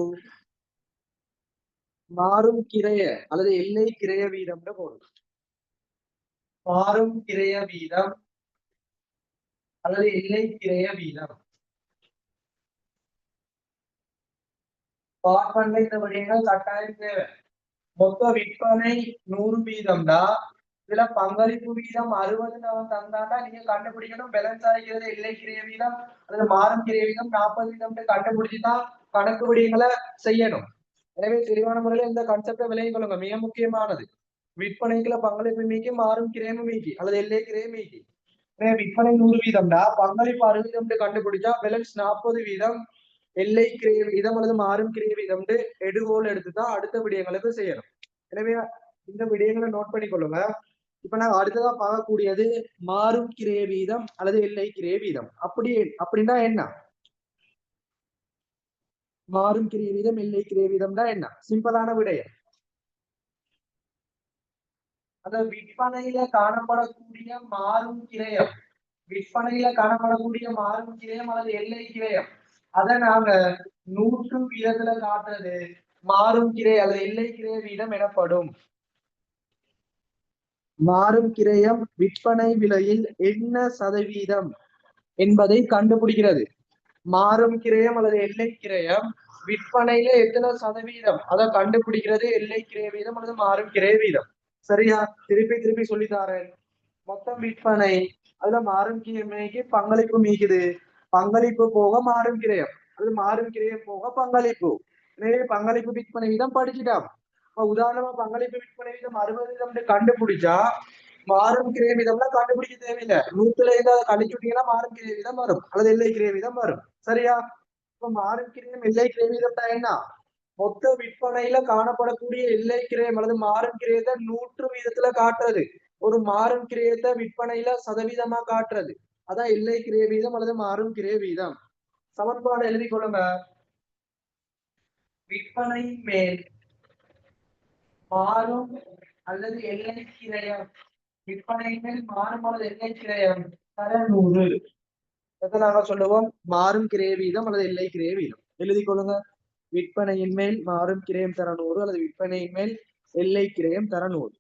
மாறும் கிரய அல்லது எல்லை கிரய வீதம்னு போடும். மாறும் கிரய வீதம் அல்லது எல்லை கிரய வீதம். பார்ப்பன இந்த விடயங்கள் கட்டாயம் தேவை. மொத்த விற்பனை 100 வீதம்டா, இதுல பங்களிப்பு வீதம் 60 அவன் தந்தாண்டா, நீங்க கண்டுபிடிக்கணும் பேலன்ஸ் ஆகிறது எல்லை கிரிய வீதம் அல்லது மாறும் கிரிய வீதம் 40 வீதம் கண்டுபிடிச்சுதான் கணக்கு விடயங்களை செய்யணும். எனவே தெளிவான முறையில இந்த கான்செப்டை விலகிக் கொள்ளுங்க, மிக முக்கியமானது. விற்பனைக்குள்ள பங்களிப்பு மீக்கி, மாறும் கிரயமும் மீக்கி அல்லது எல்லை கிரயம் மீக்கி. விற்பனை 100 வீதம்டா, பங்களிப்பு 60 வீதம் கண்டுபிடிச்சா பேலன்ஸ் 40 வீதம் எல்லை கிரிய வீதம் அல்லது மாறும் கிரிய வீதம் எடுகோல் எடுத்துதான் அடுத்த விடயங்களுக்கு செய்யணும். எனவே இந்த விடயங்களை நோட் பண்ணிக்கொள்ளுங்க. இப்ப நாங்க அடுத்ததா பார்க்கக்கூடியது மாறும் கிரிய வீதம் அல்லது எல்லை கிரிய வீதம். அப்படின்னா என்ன? மாறும் கிரிய வீதம் எல்லை கிரிய வீதம் தான் என்ன? சிம்பிளான விடயம். அதாவது விற்பனையில காணப்படக்கூடிய மாறும் கிரயம், விற்பனையில காணப்படக்கூடிய மாறும் கிரயம் அல்லது எல்லை கிரயம், அதை நாங்க 100 வீதத்துல காட்டுறது மாறும் கிரை அல்லது எல்லை கிரய வீதம் எனப்படும். மாறும் கிரயம் விற்பனை விலையில் என்ன சதவீதம் என்பதை கண்டுபிடிக்கிறது. மாறும் கிரயம் அல்லது எல்லை கிரயம் விற்பனையில எத்தனை சதவீதம் அதை கண்டுபிடிக்கிறது எல்லை கிரய வீதம் அல்லது மாறும் கிரய வீதம். சரியா? திருப்பி சொல்லித்தாரேன். மொத்தம் விற்பனை அதுல மாறும் கிரைக்கு பங்களிப்பு மீக்குது. பங்களிப்பு போக மாறும் கிரயம், அது மாறும் கிரயம் போக பங்களிப்பு. எனவே பங்களிப்பு விற்பனை வீதம் படிச்சுட்டான். உதாரணமா பங்களிப்பு விற்பனை வீதம் 60 கண்டுபிடிச்சா மாறும் கிரை வீதம்லாம் கண்டுபிடிக்க தேவையில்லை. 100ல இருந்து அதை கழிச்சுட்டீங்கன்னா மாறும் கிரை வீதம் வரும், அல்லது எல்லை கிரை வீதம் வரும். சரியா? இப்ப மாறும் கிரயம் எல்லை கிரை வீதம் தான் என்ன? மொத்த விற்பனையில காணப்படக்கூடிய எல்லை கிரயம் அல்லது மாறும் கிரயத்தை 100 வீதத்துல காட்டுறது. ஒரு மாறும் கிரயத்தை விற்பனையில சதவீதமா காட்டுறது. அதான் எல்லை கிரய வீதம் அல்லது மாறும் கிரய வீதம். சமன்பாடு எழுதி கொள்ளுங்க. விற்பனை மேல் மாறும் அல்லது எல்லை கிரயம், விற்பனை மேல் மாறும் அல்லது எல்லை கிரயம் தர 100. நாங்க சொல்லுவோம் மாறும் கிரய வீதம் அல்லது எல்லை கிரய வீதம். எழுதி கொள்ளுங்க. விற்பனையின் மேல் மாறும் கிரயம் தர 100 அல்லது விற்பனையின் மேல் எல்லை கிரயம் தர 100.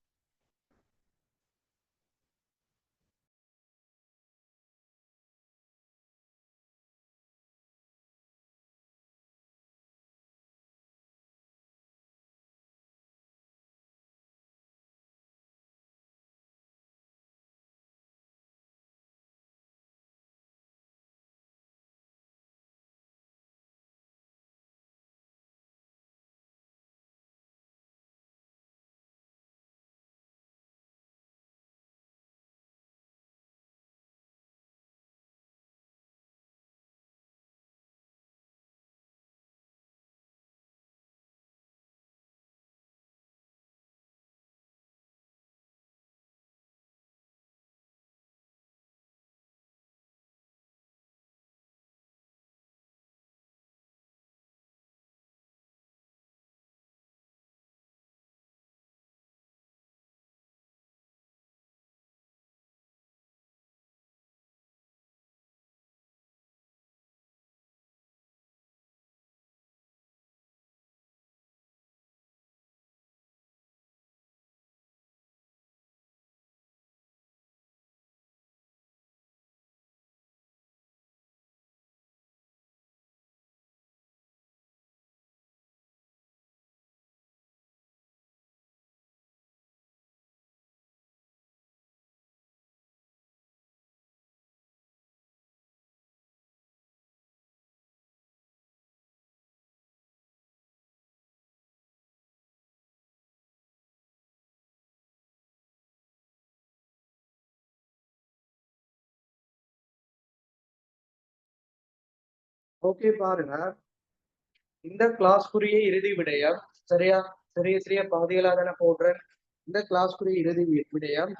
ஓகே பாருங்க, இந்த கிளாஸ்க்குரிய இறுதி விடயம் சரியா? சிறிய சிறிய பகுதிகளாக தானே போடுறேன். இந்த கிளாஸ்க்குரிய இறுதி விடயம்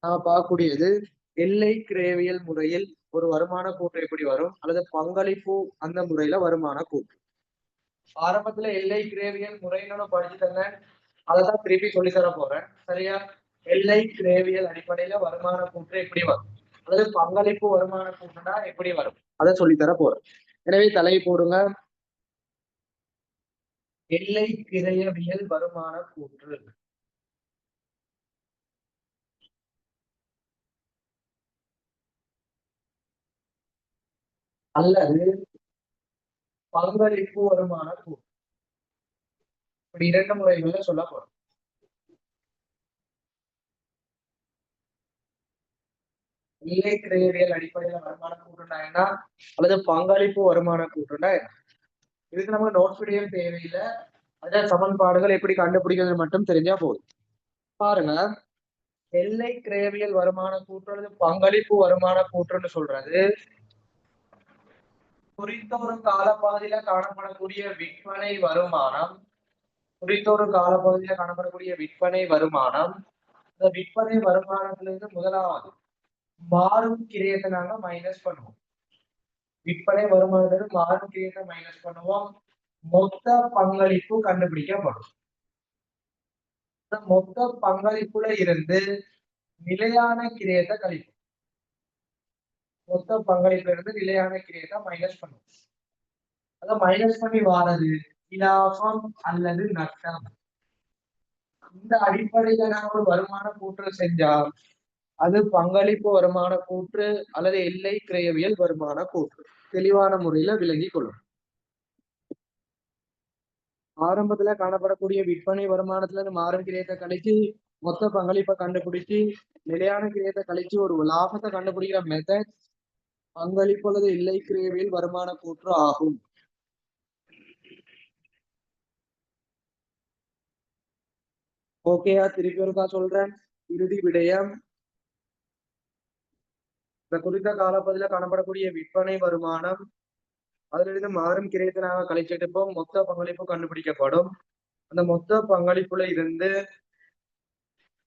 நான் பார்க்கக்கூடியது எல்லை கிரேவியல் முறையில் ஒரு வருமான கூற்று எப்படி வரும், அல்லது பங்களிப்பு அந்த முறையில வருமான கூற்று. ஆரம்பத்துல எல்லை கிரேவியல் முறைன்னு படிச்சுட்டேங்க, அதைதான் திருப்பி சொல்லி தர போறேன். சரியா? எல்லை கிரேவியல் அடிப்படையில வருமான கூற்று எப்படி வரும், அல்லது பங்களிப்பு வருமான கூற்றுனா எப்படி வரும், அதை சொல்லித்தர போறேன். எனவே தலை போடுங்க. எல்லை கிரயவியல் வருமான கூற்று அல்லது பங்களிப்பு வருமான கூற்று, இப்படி 2 முறைகள்ல சொல்ல போறோம். எல்லை கிரயவியல் அடிப்படையில வருமான கூற்றுனா என்ன, அல்லது பங்களிப்பு வருமான கூற்றுனா என்ன? இதுக்கு நமக்கு நோட்ஸ் வீடியோ தேவையில்லை. அதான் சமன்பாடுகள் எப்படி கண்டுபிடிக்கிறது மட்டும் தெரிஞ்சா போதும். பாருங்க, எல்லை கிரயவியல் வருமான கூற்று அல்லது பங்களிப்பு வருமான கூற்றுன்னு சொல்றது குறித்த ஒரு காலப்பகுதியில காணப்படக்கூடிய விற்பனை வருமானம், குறித்த ஒரு காலப்பகுதியில காணப்படக்கூடிய விற்பனை வருமானம், இந்த விற்பனை வருமானத்திலிருந்து முதலாவது மாறும் கிரயத்தை நாங்க மைனஸ் பண்ணுவோம். விற்பனை வருமானத்திலிருந்து மாறும் கிரயத்தை மைனஸ் பண்ணுவோம். மொத்த பங்களிப்பு கண்டுபிடிக்கப்படும். மொத்த பங்களிப்புல இருந்து நிலையான கிரயத்தை கழிப்போம். மொத்த பங்களிப்புல இருந்து நிலையான கிரயத்தை மைனஸ் பண்ணுவோம். அதை மைனஸ் பண்ணி வாரது இலாபம் அல்லது நஷ்டம். இந்த அடிப்படையில நாங்க ஒரு வருமான கூற்று செஞ்சா அது பங்களிப்பு வருமான கூற்று அல்லது எல்லை கிரயவியல் வருமான கூற்று. தெளிவான முறையில விளங்கி கொள்ளும். ஆரம்பத்துல காணப்படக்கூடிய விற்பனை வருமானத்துல இருந்து மாறும் கிரயத்தை கழிச்சு மொத்த பங்களிப்பை கண்டுபிடிச்சு நிலையான கிரியத்தை கழிச்சு ஒரு லாபத்தை கண்டுபிடிக்கிற மெத்தட் பங்களிப்பு அல்லது இல்லை கிரியவியல் வருமான கூற்று ஆகும். ஓகேயா? திருப்பி ஒருக்கா சொல்றேன். இறுதி விடயம், இந்த குறித்த காலப்பகுதியில காணப்படக்கூடிய விற்பனை வருமானம் அதிலிருந்து மாறும் கிரயத்தை நாங்க கழிச்செடுப்போம். மொத்த பங்களிப்பு கண்டுபிடிக்கப்படும். அந்த மொத்த பங்களிப்புல இருந்து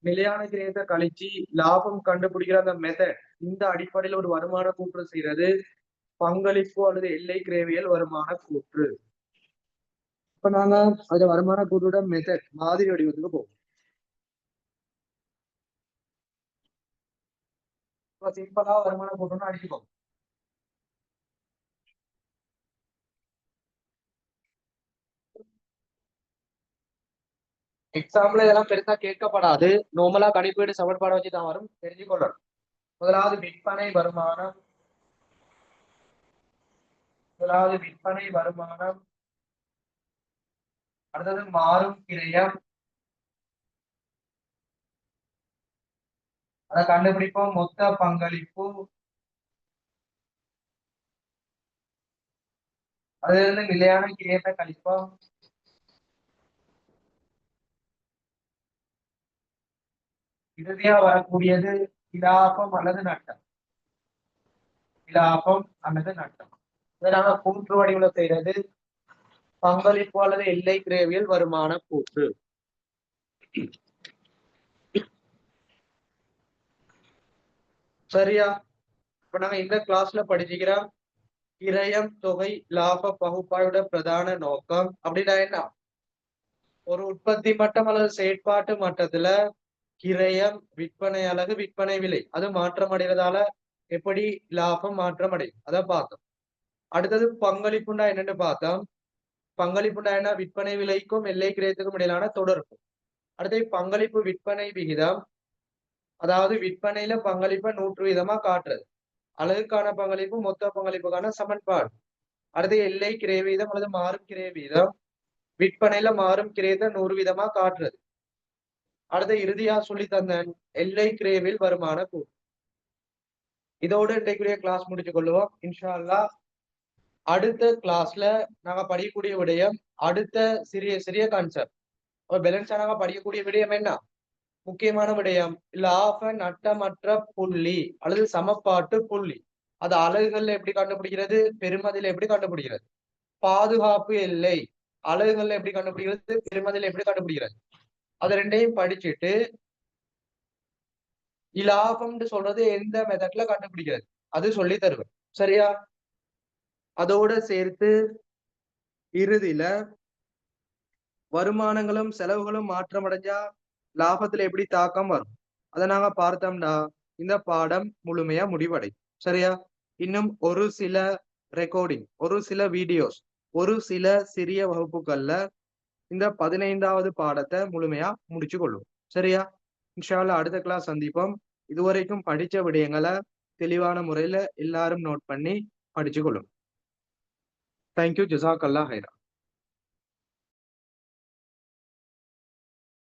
நிலையான கிரயத்தை கழிச்சு லாபம் கண்டுபிடிக்கிற அந்த மெத்தட், இந்த அடிப்படையில் ஒரு வருமான கூற்று செய்யறது பங்களிப்பு அல்லது எல்லை கிரயவியல் வருமான கூற்று. இப்ப நாங்க அதுல வருமான கூற்றோட மெத்தட் மாதிரி வடிவத்துக்கு போவோம். சிம்பிளா வருமான கூற்றுன்னு அடிச்சுக்கோம். எக்ஸாம்பிள் இதெல்லாம் பெருசா கேட்கப்படாது. நார்மலா கணிப்பீடு சமன்பாடு வச்சுதான் வரும், தெரிஞ்சுக்கொள்ளணும். முதலாவது விற்பனை வருமானம், அடுத்தது மாறும் கிரயம், அதை கண்டுபிடிப்போம். மொத்த பங்களிப்பு, அதுல இருந்து நிலையான கிரயத்தை கழிப்போம். இறுதியா வரக்கூடியது இலாபம் அல்லது நட்டம். இதை நாங்க கூற்று வடிவுல செய்யறது பங்களிப்பு அல்லது எல்லை கிரயவியல் வருமான கூற்று. சரியா? இப்ப நாங்க இந்த கிளாஸ்ல படிச்சுக்கிறோம் கிரயம் தொகை லாப பகுப்பாயோட பிரதான நோக்கம் அப்படின்னா என்ன? ஒரு உற்பத்தி மட்டம் அல்லது செயற்பாட்டு மட்டத்துல கிரயம், விற்பனை அலகு, விற்பனை விலை அது மாற்றம் அடைகிறதால எப்படி லாபம் மாற்றம் அடையும் அதை பார்த்தோம். அடுத்தது பங்களிப்புண்டா என்னன்னு பார்த்தோம். பங்களிப்புண்டா என்ன? விற்பனை விலைக்கும் எல்லை கிரயத்துக்கும் இடையிலான தொடர்பு. அடுத்தது பங்களிப்பு விற்பனை விகிதம், அதாவது விற்பனையில பங்களிப்பை 100% காட்டுறது. அலகுக்கான பங்களிப்பு மொத்த பங்களிப்புக்கான சமன்பாடு. அடுத்து எல்லை கிரய வீதம் அல்லது மாறும் கிரய வீதம், விற்பனையில மாறும் கிரயத்தை 100% காட்டுறது. அடுத்த இறுதியா சொல்லி தந்தேன் எல்லை கிரயவில் வருமான கூறு. இதோடு இன்றைக்குரிய கிளாஸ் முடிச்சு கொள்ளுவோம் இன்ஷா அல்லாஹ். அடுத்த கிளாஸ்ல நாங்க படிக்கக்கூடிய விடயம் அடுத்த சிறிய கான்செப்ட். பேலன்ஸா நாங்க படிக்கக்கூடிய விடயம் என்ன? முக்கியமான விடயம் லாப நட்டமற்ற புள்ளி அல்லது சமப்பாட்டு புள்ளி. அது அலகுகள்ல எப்படி கண்டுபிடிக்கிறது, பெருமதியில எப்படி கண்டுபிடிக்கிறது. பாதுகாப்பு எல்லை அலகுகள்ல எப்படி கண்டுபிடிக்கிறது, பெருமதியில எப்படி கண்டுபிடிக்கிறது. அது ரெண்டையும் படிச்சுட்டு இலாபம்னு சொல்றது எந்த மெத்தட்ல கண்டுபிடிக்கிறது அது சொல்லி தருவேன். சரியா? அதோட சேர்த்து இறுதியில வருமானங்களும் செலவுகளும் மாற்றம் அடைஞ்சா லாபத்துல எப்படி தாக்கம் வரும் அதை நாங்க பார்த்தோம்னா இந்த பாடம் முழுமையா முடிவடையும். சரியா? இன்னும் ஒரு சில ரெக்கார்டிங், ஒரு சில வீடியோஸ், ஒரு சில சிறிய வகுப்புகள்ல இந்த 15வது பாடத்தை முழுமையா முடிச்சு கொள்ளும். சரியா? இன்ஷா அல்லாஹ் அடுத்த கிளாஸ் சந்திப்போம். இதுவரைக்கும் படிச்ச விடயங்களை தெளிவான முறையில எல்லாரும் நோட் பண்ணி படிச்சு கொள்ளும். தேங்க்யூ. ஜஸாக்கல்லாஹ் ஹைரா.